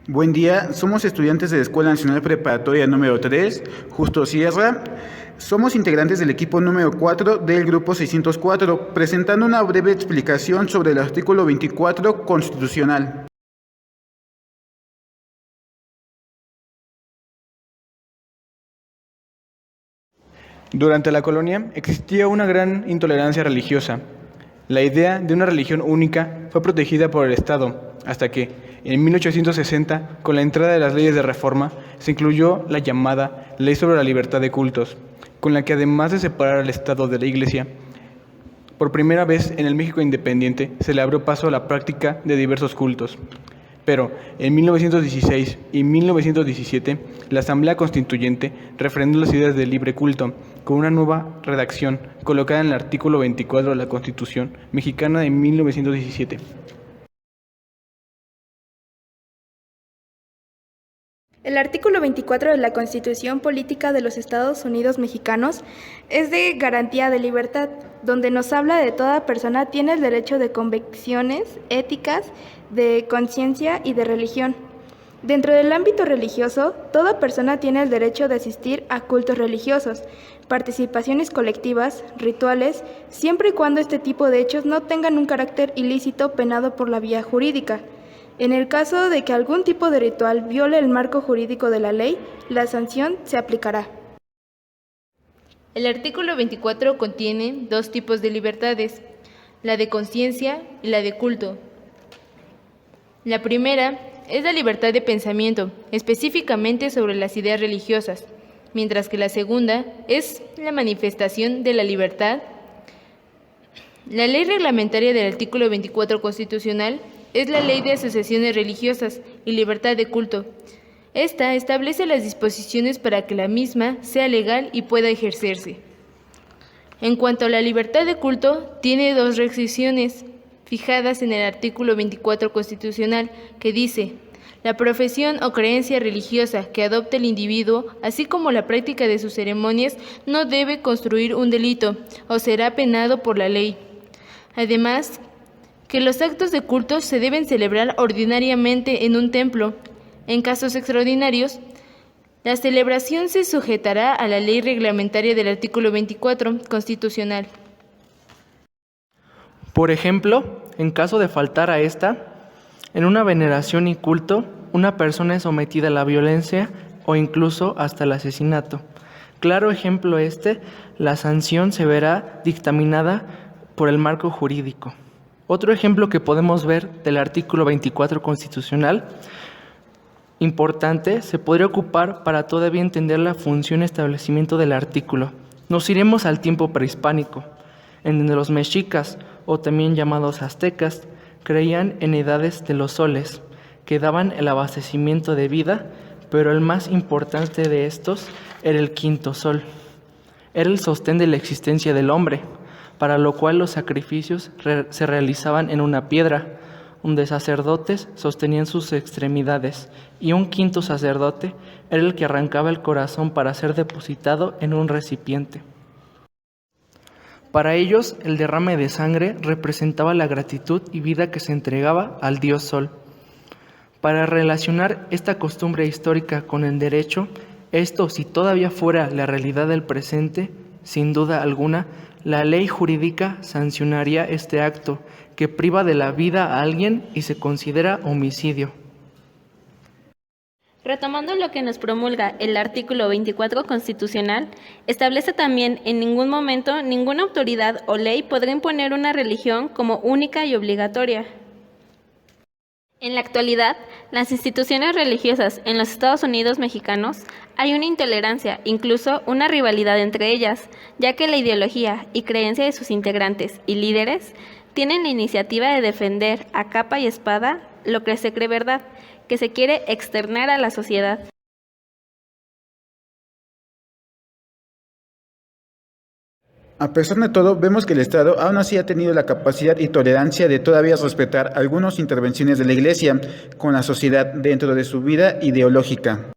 Buen día, somos estudiantes de la Escuela Nacional Preparatoria número 3, Justo Sierra. Somos integrantes del equipo número 4 del grupo 604, presentando una breve explicación sobre el artículo 24 constitucional. Durante la colonia existía una gran intolerancia religiosa. La idea de una religión única fue protegida por el Estado, hasta que, en 1860, con la entrada de las leyes de reforma, se incluyó la llamada Ley sobre la Libertad de Cultos, con la que además de separar al Estado de la Iglesia, por primera vez en el México independiente se le abrió paso a la práctica de diversos cultos. Pero en 1916 y 1917, la Asamblea Constituyente refrendó las ideas del libre culto con una nueva redacción colocada en el artículo 24 de la Constitución mexicana de 1917. El artículo 24 de la Constitución Política de los Estados Unidos Mexicanos es de garantía de libertad, donde nos habla de toda persona tiene el derecho de convicciones éticas, de conciencia y de religión. Dentro del ámbito religioso, toda persona tiene el derecho de asistir a cultos religiosos, participaciones colectivas, rituales, siempre y cuando este tipo de hechos no tengan un carácter ilícito penado por la vía jurídica. En el caso de que algún tipo de ritual viole el marco jurídico de la ley, la sanción se aplicará. El artículo 24 contiene dos tipos de libertades, la de conciencia y la de culto. La primera es la libertad de pensamiento, específicamente sobre las ideas religiosas, mientras que la segunda es la manifestación de la libertad. La ley reglamentaria del artículo 24 constitucional es la Ley de Asociaciones Religiosas y Libertad de Culto. Esta establece las disposiciones para que la misma sea legal y pueda ejercerse. En cuanto a la libertad de culto, tiene dos restricciones fijadas en el artículo 24 constitucional, que dice: la profesión o creencia religiosa que adopte el individuo, así como la práctica de sus ceremonias, no debe constituir un delito o será penado por la ley. Además, que los actos de culto se deben celebrar ordinariamente en un templo. En casos extraordinarios, la celebración se sujetará a la ley reglamentaria del artículo 24 constitucional. Por ejemplo, en caso de faltar a esta, en una veneración y culto, una persona es sometida a la violencia o incluso hasta el asesinato. Claro ejemplo la sanción se verá dictaminada por el marco jurídico. Otro ejemplo que podemos ver del artículo 24 constitucional, importante, se podría ocupar para todavía entender la función y establecimiento del artículo. Nos iremos al tiempo prehispánico, en donde los mexicas, o también llamados aztecas, creían en edades de los soles, que daban el abastecimiento de vida, pero el más importante de estos era el quinto sol. Era el sostén de la existencia del hombre, para lo cual los sacrificios se realizaban en una piedra, donde sacerdotes sostenían sus extremidades, y un quinto sacerdote era el que arrancaba el corazón para ser depositado en un recipiente. Para ellos, el derrame de sangre representaba la gratitud y vida que se entregaba al dios Sol. Para relacionar esta costumbre histórica con el derecho, esto, si todavía fuera la realidad del presente, sin duda alguna, la ley jurídica sancionaría este acto que priva de la vida a alguien y se considera homicidio. Retomando lo que nos promulga el artículo 24 constitucional, establece también en ningún momento ninguna autoridad o ley podrá imponer una religión como única y obligatoria. En la actualidad, las instituciones religiosas en los Estados Unidos mexicanos hay una intolerancia, incluso una rivalidad entre ellas, ya que la ideología y creencia de sus integrantes y líderes tienen la iniciativa de defender a capa y espada lo que se cree verdad, que se quiere externar a la sociedad. A pesar de todo, vemos que el Estado aún así ha tenido la capacidad y tolerancia de todavía respetar algunas intervenciones de la Iglesia con la sociedad dentro de su vida ideológica.